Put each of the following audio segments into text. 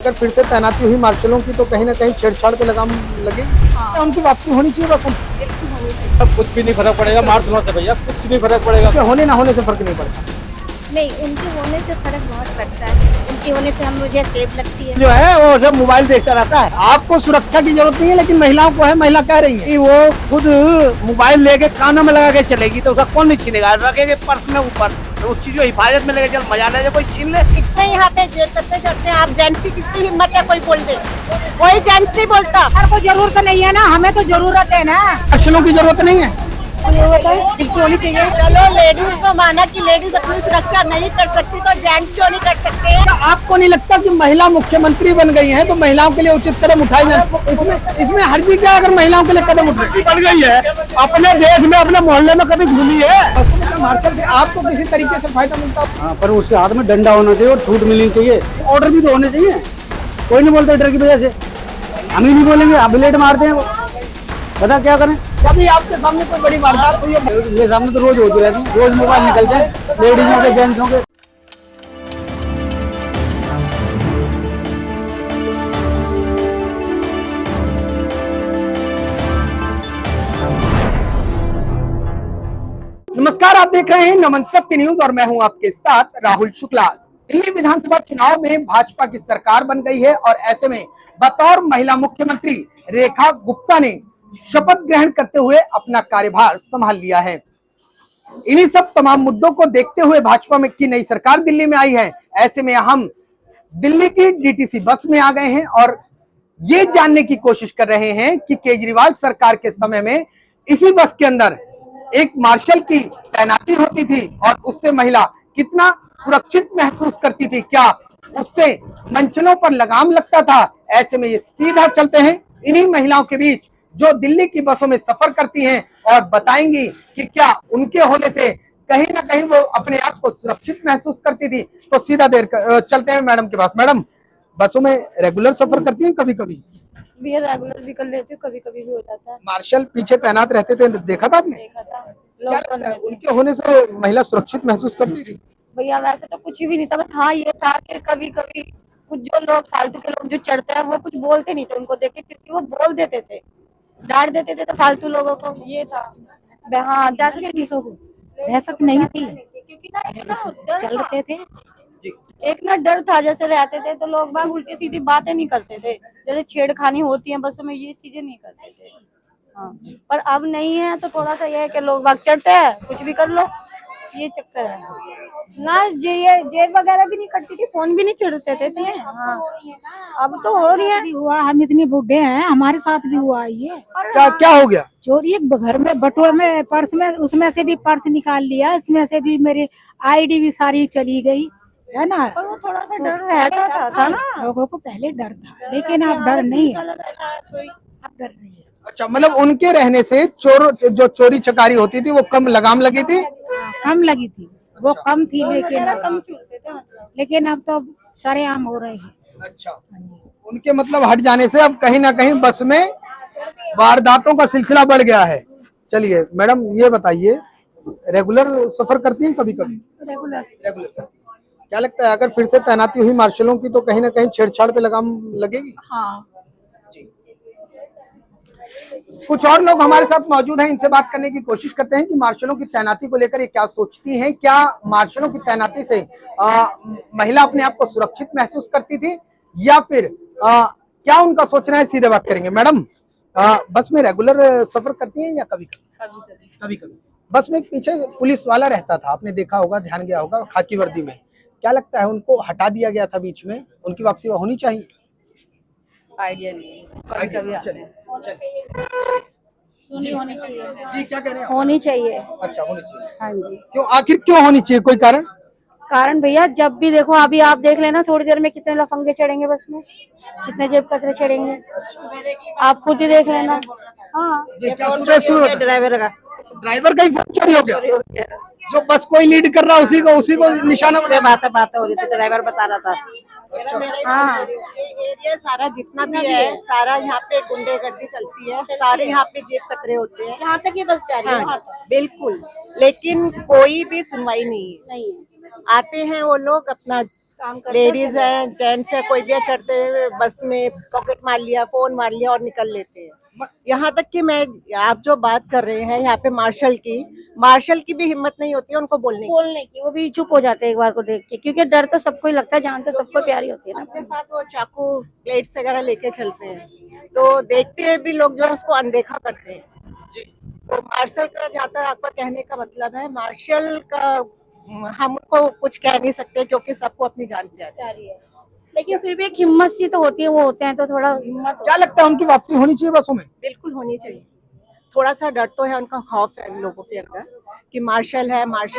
अगर फिर से तैनाती हुई मार्शलों की तो कहीं ना कहीं छेड़छाड़ पे लगाम लगेगी। तो उनकी वापसी होनी चाहिए बस। अब कुछ भी नहीं फर्क पड़ेगा मार्शलों से भैया, कुछ नहीं फर्क पड़ेगा। होने ना होने से फर्क नहीं पड़ता। नहीं, उनके होने से फर्क बहुत पड़ता है। उनके होने से हम मुझे सेफ लगती है। जो है वो जब मोबाइल देखता रहता है। आपको सुरक्षा की जरूरत नहीं है, लेकिन महिलाओं को है। महिला कह रही है कि वो खुद मोबाइल लेके कानों में लगा के चलेगी तो उसका कौन नहीं छीनेगा, रखेंगे पर्स में ऊपर तो उस चीज को हिफाजत में लेके चल, मजा ले कोई छीन ले। कितने यहाँ पे जेल करते चढ़ते हैं, आप जेंट्स की किसकी हिम्मत है कोई बोल दे? कोई जेंट्स नहीं बोलता। को जरूरत नहीं है ना, हमें तो जरूरत है ना। मार्शलों की जरूरत नहीं है, बिल्कुल होनी चाहिए। चलो लेडीज को माना कि लेडीज अपनी सुरक्षा नहीं कर सकती तो जेंट्स क्यों नहीं कर सकते हैं? आपको नहीं लगता कि महिला मुख्यमंत्री बन गई हैं तो महिलाओं के लिए उचित कदम उठाए जाए? इसमें हर्जी क्या है अगर महिलाओं के लिए कदम उठाई बन गई है? अपने देश में अपने मोहल्ले में कभी घूमी है मार्शल से? आपको किसी तरीके से फायदा मिलता है? पर उसके हाथ में डंडा होना चाहिए और छूट मिलनी चाहिए, ऑर्डर भी तो होने चाहिए। कोई नहीं बोलता डर की वजह से, हम ही नहीं बोलेंगे, आप ब्लेड मारते हैं वो, बता क्या करें। कभी आपके सामने कोई बड़ी वारदात हुई है? मेरे सामने तो रोज होती रहती है, रोज मोबाइल निकलते हैं लेडीजों के जेंट्सों के। नमस्कार, आप देख रहे हैं नमन सत्य न्यूज और मैं हूं आपके साथ राहुल शुक्ला। दिल्ली विधानसभा चुनाव में भाजपा की सरकार बन गई है और ऐसे में बतौर महिला मुख्यमंत्री रेखा गुप्ता ने शपथ ग्रहण करते हुए अपना कार्यभार संभाल लिया है। इन्हीं सब तमाम मुद्दों को देखते हुए भाजपा में की नई सरकार दिल्ली में आई है। ऐसे में हम दिल्ली की डीटीसी बस में आ गए हैं और ये जानने की कोशिश कर रहे हैं कि केजरीवाल सरकार के समय में इसी बस के अंदर एक मार्शल की तैनाती होती थी और उससे महिला कितना सुरक्षित महसूस करती थी, क्या उससे मंचलों पर लगाम लगता था? ऐसे में ये सीधा चलते हैं इन्हीं महिलाओं के बीच जो दिल्ली की बसों में सफर करती हैं और बताएंगी कि क्या उनके होने से कहीं ना कहीं वो अपने आप को सुरक्षित महसूस करती थी। तो सीधा चलते हैं मैडम के पास। मैडम, बसों में रेगुलर सफर करती हैं? कभी कभी भी रेगुलर भी कर लेती हूँ, कभी कभी भी हो जाता है। मार्शल पीछे तैनात रहते थे, देखा था आपने? देखा था। क्या लगता है उनके होने से महिला सुरक्षित महसूस करती थी? भैया वैसे तो कुछ भी नहीं था, बस हाँ ये था कि कभी कभी कुछ जो लोग फालतू के लोग जो चढ़ते हैं वो कुछ बोलते नहीं थे उनको देख के, क्योंकि वो बोल देते थे, डांट देते थे तो फालतू लोगों को। ये था हाँ, दहशत नहीं थी क्योंकि ना इतना चलते थे। एक ना डर था, जैसे रहते थे तो लोग बाग उल्टी सीधी बातें नहीं करते थे, जैसे छेड़खानी होती है बसों में, ये चीजें नहीं करते थे। हाँ, पर अब नहीं है तो थोड़ा सा ये है कि लोग बाग चढ़ते हैं, कुछ भी कर लो, ये चक्कर है ना। ये जेब वगैरह भी नहीं कटती थी, फोन भी नहीं छेड़ते थे इतने। हाँ, अब तो हो रही है। हुआ, हम इतने बूढ़े हैं, हमारे साथ भी हुआ ये। क्या हो गया? चोरी घर में बटुआ में पर्स में, उसमें से भी पर्स निकाल लिया, इसमें से भी मेरी आईडी भी सारी चली गई है ना। पर वो थोड़ा सा डर रहता था ना, लोगों को पहले डर था, लेकिन अब डर नहीं है। अब डर नहीं है। अच्छा, मतलब उनके रहने से जो चोरी चकारी होती थी वो कम लगाम लगी थी? कम लगी थी, वो कम थी, लेकिन अब तो सरेआम हो रहे हैं। अच्छा, उनके मतलब हट जाने से अब कहीं ना कहीं बस में वारदातों का सिलसिला बढ़ गया है। चलिए मैडम, ये बताइए रेगुलर सफर करती हैं? कभी कभी रेगुलर करती हैं। क्या लगता है अगर फिर से तैनाती हुई मार्शलों की तो कहीं ना कहीं छेड़छाड़ पे लगाम लगेगी? हाँ जी। कुछ और लोग हमारे साथ मौजूद हैं, इनसे बात करने की कोशिश करते हैं कि मार्शलों की तैनाती को लेकर ये क्या सोचती हैं। क्या मार्शलों की तैनाती से महिला अपने आप को सुरक्षित महसूस करती थी या फिर क्या उनका सोचना है? सीधे बात करेंगे। मैडम, बस में रेगुलर सफर करती हैं या कभी कभी? बस में एक पीछे पुलिस वाला रहता था, आपने देखा होगा, ध्यान गया होगा, खाकी वर्दी में। क्या लगता है उनको हटा दिया गया था बीच में, उनकी वापसी होनी चाहिए? आइडिया नहीं, कभी कभी आते हैं। होनी चाहिए जी, क्या कह रहे हैं? होनी चाहिए। अच्छा, होनी चाहिए। हाँ जी। क्यों, आखिर क्यों होनी चाहिए? कोई कारण भैया जब भी देखो, अभी आप देख लेना थोड़ी देर में कितने लफंगे चढ़ेंगे बस में, कितने जेब कतरे चढ़ेंगे, आप खुद ही देख लेना। हाँ, ड्राइवर का ही फोन चोरी हो गया। जो बस कोई लीड कर रहा है उसी को निशाना बात हो रही थी, ड्राइवर बता रहा था। अच्छा, हाँ, एरिया सारा जितना भी है, सारा यहाँ पे गुंडेगर्दी चलती है, सारे यहाँ पे जेब कतरे होते हैं जहाँ तक ये बस जा रही है। हाँ, बिल्कुल, लेकिन कोई भी सुनवाई नहीं है। आते हैं वो लोग अपना काम करते हैं। लेडीज है, जेंट्स है, कोई भी चढ़ते हुए बस में पॉकेट मार लिया, फोन मार लिया और निकल लेते हैं। यहाँ तक कि मैं, आप जो बात कर रहे हैं यहाँ पे मार्शल की भी हिम्मत नहीं होती है उनको बोलने की, वो भी चुप हो जाते हैं एक बार को देख के, क्योंकि डर तो सबको ही लगता है, जान तो सबको प्यारी होती है ना। अपने साथ वो चाकू प्लेट्स वगैरह लेके चलते हैं, तो देखते हैं भी लोग जो है उसको अनदेखा करते हैं। तो मार्शल का जहाँ तक आपका कहने का मतलब है, मार्शल का हम उनको कुछ कह नहीं सकते क्योंकि सबको अपनी जान प्यारी है। लेकिन फिर भी एक हिम्मत सी तो होती है, वो होते हैं तो थोड़ा हिम्मत क्या लगता है उनकी वापसी होनी चाहिए बसों में? बिल्कुल होनी चाहिए। थोड़ा सा डर तो है, उनका खौफ है लोगों के अंदर कि मार्शल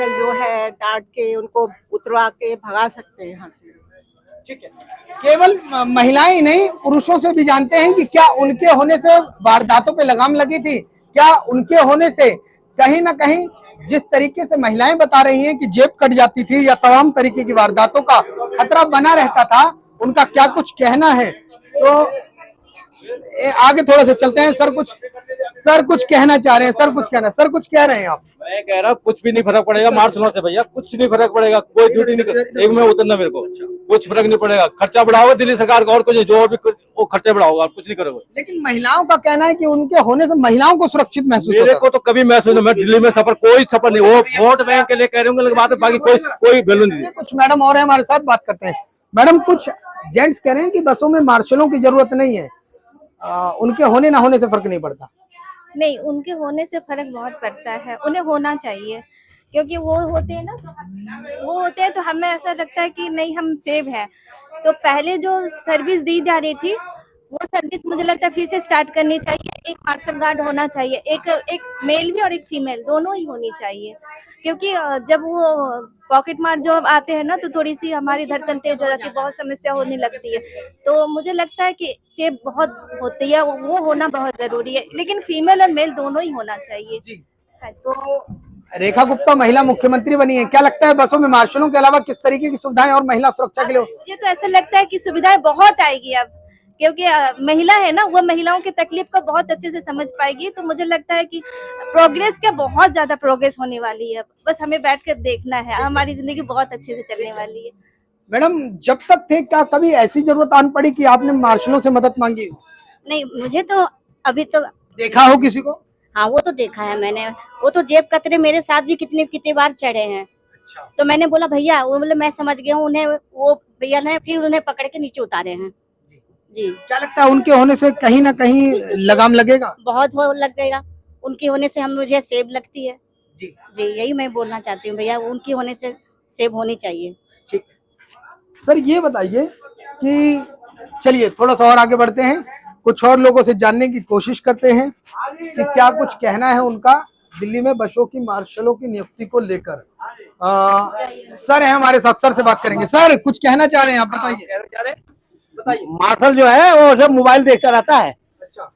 जो है डांट के उनको उतरवा के भगा सकते हैं यहाँ से। ठीक है, केवल महिलाएं ही नहीं, पुरुषों से भी जानते हैं कि क्या उनके होने से वारदातों पे लगाम लगी थी, क्या उनके होने से कहीं ना कहीं जिस तरीके से महिलाएं बता रही हैं कि जेब कट जाती थी या तमाम तरीके की वारदातों का खतरा बना रहता था, उनका क्या कुछ कहना है। तो आगे थोड़ा सा चलते हैं। सर कुछ कहना चाह रहे हैं, सर कुछ कह रहे हैं आप? मैं कह रहा हूँ कुछ भी नहीं फर्क पड़ेगा मार्शलों से भैया, कुछ नहीं फर्क पड़ेगा, कोई ड्यूटी नहीं, एक में उतरना मेरे को कुछ फर्क नहीं पड़ेगा। खर्चा बढ़ाओगे दिल्ली सरकार का और कुछ जो भी वो खर्चा बढ़ाओगे, कुछ नहीं करोगे। लेकिन महिलाओं का कहना है कि उनके होने से महिलाओं को सुरक्षित महसूस मेरे को तो कभी महसूस नहीं, मैं दिल्ली में कोई सफर नहीं, वो वोट बैंक के लिए कह रहे होंगे, बात बाकी कोई वैल्यू नहीं। कुछ मैडम और है हमारे साथ, बात करते हैं। मैडम, कुछ जेंट्स कह रहे हैं कि बसों में मार्शलों की जरूरत नहीं है, उनके होने ना होने से फर्क नहीं पड़ता। नहीं, उनके होने से फर्क बहुत पड़ता है, उन्हें होना चाहिए, क्योंकि वो होते हैं तो हमें ऐसा लगता है कि नहीं, हम सेव हैं। तो पहले जो सर्विस दी जा रही थी वो सर्विस मुझे लगता है फिर से स्टार्ट करनी चाहिए। एक मार्शल गार्ड होना चाहिए, एक मेल भी और एक फीमेल, दोनों ही होनी चाहिए, क्योंकि जब वो पॉकेट मार जो आते हैं ना तो थोड़ी सी हमारी धड़कन तेज हो जाती है, बहुत समस्या होने लगती है। तो मुझे लगता है कि सेव बहुत होती है, वो होना बहुत जरूरी है, लेकिन फीमेल और मेल दोनों ही होना चाहिए जी। तो रेखा गुप्ता महिला मुख्यमंत्री बनी है, क्या लगता है बसों में मार्शलों के अलावा किस तरीके की सुविधाएं और महिला सुरक्षा के लिए? मुझे तो ऐसा लगता है कि सुविधाएं बहुत आएगी अब, क्योंकि महिला है ना, वो महिलाओं की तकलीफ को बहुत अच्छे से समझ पाएगी। तो मुझे लगता है कि बहुत ज्यादा प्रोग्रेस होने वाली है, बस हमें बैठकर देखना है, हमारी जिंदगी बहुत अच्छे से चलने वाली है। मैडम, जब तक थे क्या कभी ऐसी जरूरत आन पड़ी कि आपने मार्शलों से मदद मांगी हो? नहीं, मुझे तो अभी तो देखा हो किसी को? हाँ, वो तो देखा है मैंने, वो तो जेब कतरे मेरे साथ भी कितने बार चढ़े हैं। अच्छा। तो मैंने बोला भैया, वो बोले मैं समझ गया हूँ, उन्हें वो भैया ने फिर उन्हें पकड़ के नीचे उतारे हैं जी। क्या लगता है उनके होने से कहीं ना कहीं लगाम लगेगा? बहुत लगेगा, उनके होने से मुझे सेब लगती है जी। यही मैं बोलना चाहती हूँ भैया, उनकी होने से सेब होनी चाहिए। ठीक है सर, ये बताइए कि चलिए थोड़ा सा और आगे बढ़ते हैं, कुछ और लोगों से जानने की कोशिश करते हैं कि क्या कुछ कहना है उनका दिल्ली में बसों की मार्शलों की नियुक्ति को लेकर। सर है हमारे साथ, सर से बात करेंगे। सर, कुछ कहना चाह रहे हैं आप, बताइए। मार्शल जो है वो सब मोबाइल देखता रहता है,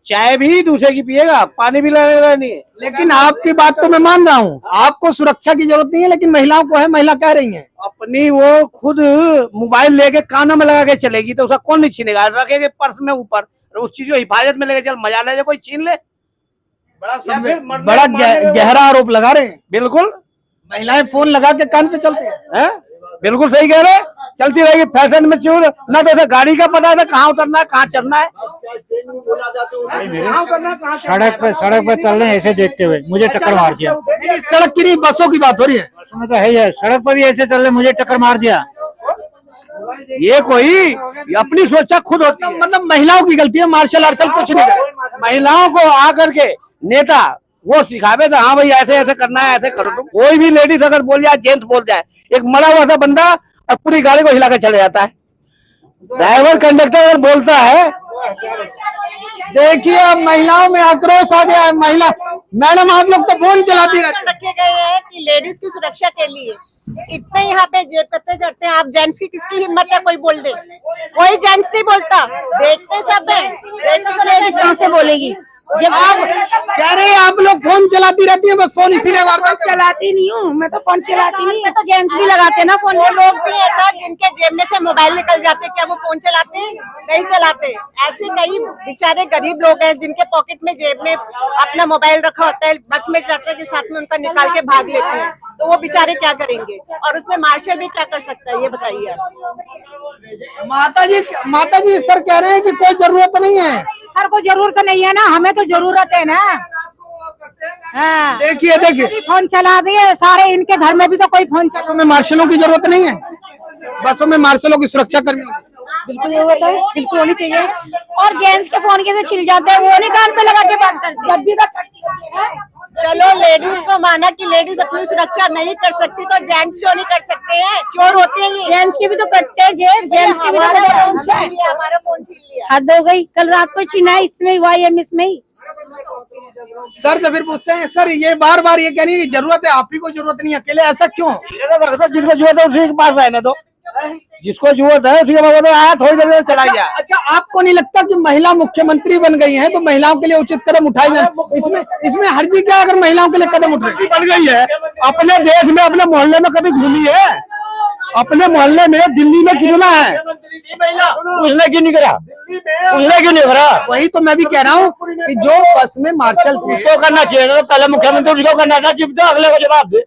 चाय भी दूसरे की पिएगा, पानी भी लगेगा नहीं। लेकिन आपकी बात तो मैं मान रहा हूँ, आपको सुरक्षा की जरूरत नहीं है, लेकिन महिलाओं को है, महिला कह रही हैं। अपनी वो खुद मोबाइल लेके कानों में लगा के चलेगी तो उसका कौन नहीं छीनेगा, रखेगे पर्स में ऊपर, उस चीज को हिफाजत में लेके चल, मजा ले जाए कोई छीन ले। बड़ा गहरा आरोप लगा रहे हैं। बिल्कुल, महिलाएं फोन लगा के कान पे चलते हैं। बिल्कुल सही कह रहे, चलती रहेगी फैशन में चूर ना, तो ऐसे गाड़ी का पता था कहाँ उतरना है, कहाँ चढ़ना है। सड़क पे चल रहे हैं ऐसे देखते हुए मुझे टक्कर मार दिया। सड़क की नहीं, बसों की बात हो रही है। उसमें तो है ही है, सड़क पर भी ऐसे चल रहे मुझे टक्कर मार दिया। ये कोई अपनी सोचा खुद होती है, मतलब महिलाओं की गलती है, मार्शल आर्शल कुछ नहीं करे। महिलाओं को आकर के नेता वो सिखावे तो हाँ भाई ऐसे ऐसे करना है, ऐसे करो। तुम कोई भी लेडीज अगर बोल जाए, जेंट्स बोल जाए, एक मरा हुआ सा बंदा और पूरी गाड़ी को हिला कर चले जाता है। ड्राइवर कंडक्टर अगर बोलता है, देखिए अब महिलाओं में आक्रोश आ गया है। महिला मैडम, आप लोग तो फोन चलाती रहती रखे गए हैं कि लेडीज की सुरक्षा के लिए इतने यहाँ पे जेब कत्ते चढ़ते हैं। आप जेंट्स की किसकी हिम्मत है कोई बोल दे? कोई जेंट्स नहीं बोलता, देखते सब है, लेडीज कहाँ से बोलेगी? जब आप कह रहे हैं आप लोग फोन चलाती रहती है, बस फोन इसी ने वारदात चलाती नहीं हूँ मैं, तो फोन चलाती नहीं। तो जेंट्स भी लगाते हैं ना फोन। वो लोग भी ऐसा जिनके जेब में से मोबाइल निकल जाते, क्या वो फोन चलाते हैं? नहीं चलाते। ऐसे कई बेचारे गरीब लोग हैं जिनके पॉकेट में जेब में अपना मोबाइल रखा होता है, बस में चढ़ते के साथ में उनका निकाल के भाग लेते हैं। तो वो बेचारे क्या करेंगे, और उसमें मार्शल भी क्या कर सकता है, ये बताइए आप। माता जी सर कह रहे हैं कि कोई जरूरत नहीं है। सर को जरूरत नहीं है ना, हमें तो जरूरत है ना। हाँ, देखिए देखिए, फोन चला दिए सारे, इनके घर में भी तो कोई फोन चला। बसों में मार्शलों की जरूरत नहीं है, बसों में मार्शलों की सुरक्षा कर्मी। बिल्कुल जरूरत है, बिल्कुल होनी चाहिए। और जेंट्स के फोन कैसे छिल जाते हैं, वो नहीं कान पे लगा के बात करते, जब भी चलो लेडीज को माना कि लेडीज अपनी सुरक्षा नहीं कर सकती, तो जेंट्स क्यों नहीं कर सकते हैं, क्यों रोते हैं ये? जेंट्स की भी तो करते हैं, जेंट्स की भी तो हमारा फोन छीन लिया। हद हो गई, कल रात को छीना इसमें YMS में ही। सर तो फिर पूछते हैं, सर ये बार बार ये कहने की जरूरत है, आप ही को जरूरत नहीं, अकेले, ऐसा क्यों? जिसको जरूरत है उसी के पास रहने दो, जिसको जरूरत है उसी के पास आया, थोड़ी देर में चला गया। अच्छा, आपको नहीं लगता कि महिला मुख्यमंत्री बन गई हैं तो महिलाओं के लिए उचित कदम उठाए जाए? इसमें हर्जी क्या अगर महिलाओं के लिए कदम उठ रही बन गई है? अपने देश में अपने मोहल्ले में कभी घूमी है? अपने मोहल्ले में दिल्ली में कितना है, उसने क्यों नहीं करा? उसने क्यों नहीं करा? वही तो मैं भी कह रहा हूँ कि जो बस में मार्शल थे उसको करना चाहिए था, पहले मुख्यमंत्री उसको करना था, जितना अगले को जवाब दे,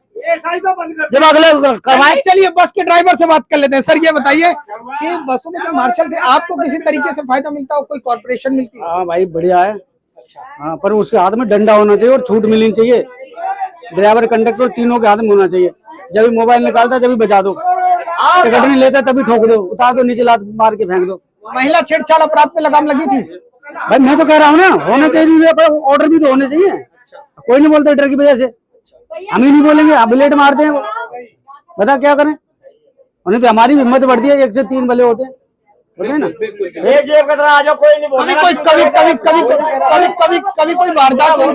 जब अगले करवाए। चलिए बस के ड्राइवर से बात कर लेते हैं। सर ये बताइए कि बसों में जो मार्शल थे, आपको किसी तरीके से फायदा मिलता हो, कोई कॉर्पोरेशन मिलती है? हाँ भाई बढ़िया है। हाँ, पर उसके हाथ में डंडा होना चाहिए और छूट मिलनी चाहिए। ड्राइवर कंडक्टर तीनों के हाथ में होना चाहिए। जब भी मोबाइल निकालता जब भी बचा दो, टिकट नहीं लेता तभी ठोक दो, उतार दो, नीचे लात मार के फेंक दो। महिला छेड़छाड़ अपराध पे लगाम लगी थी? भाई मैं तो कह रहा हूँ ना, होना चाहिए, ऑर्डर भी तो होने चाहिए। कोई नहीं बोलता डर की वजह से, हम ही नहीं बोलेंगे, अब बुलेट मारते हैं वो, बता क्या करें? उन्हें तो हमारी हिम्मत बढ़ती है, 1 से 3 भले होते हैं ना। एक जेब कतरा आ जाओ, कोई नहीं बोलेगा। कभी कोई वारदात हुई,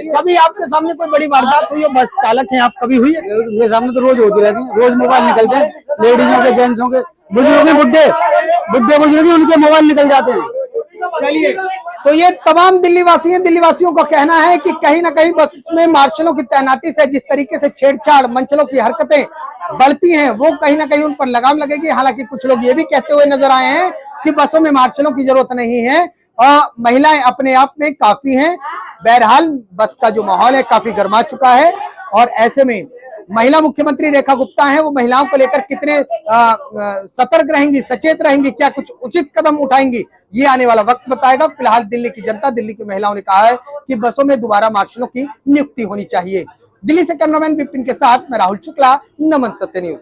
कभी आपके सामने कोई बड़ी वारदात हुई हो, बस चालक हैं आप, कभी हुई है? मेरे सामने तो रोज होती रहती है, रोज मोबाइल निकलते हैं, लेडीजों के, जेंट्सों के, बुजुर्ग बुढ़े बुजुर्ग उनके मोबाइल निकल जाते हैं। चलिए, तो ये तमाम दिल्ली वासियों का कहना है कि कहीं ना कहीं बस में मार्शलों की तैनाती से जिस तरीके से छेड़छाड़, मंचलों की हरकतें बढ़ती हैं, वो कहीं ना कहीं उन पर लगाम लगेगी। हालांकि कुछ लोग ये भी कहते हुए नजर आए हैं कि बसों में मार्शलों की जरूरत नहीं है, महिलाएं अपने आप में काफी हैं। बहरहाल बस का जो माहौल है काफी गर्मा चुका है, और ऐसे में महिला मुख्यमंत्री रेखा गुप्ता हैं, वो महिलाओं को लेकर कितने सतर्क रहेंगी, सचेत रहेंगी, क्या कुछ उचित कदम उठाएंगी, ये आने वाला वक्त बताएगा। फिलहाल दिल्ली की जनता, दिल्ली की महिलाओं ने कहा है कि बसों में दोबारा मार्शलों की नियुक्ति होनी चाहिए। दिल्ली से कैमरामैन विपिन के साथ मैं राहुल शुक्ला, नमन सत्य न्यूज।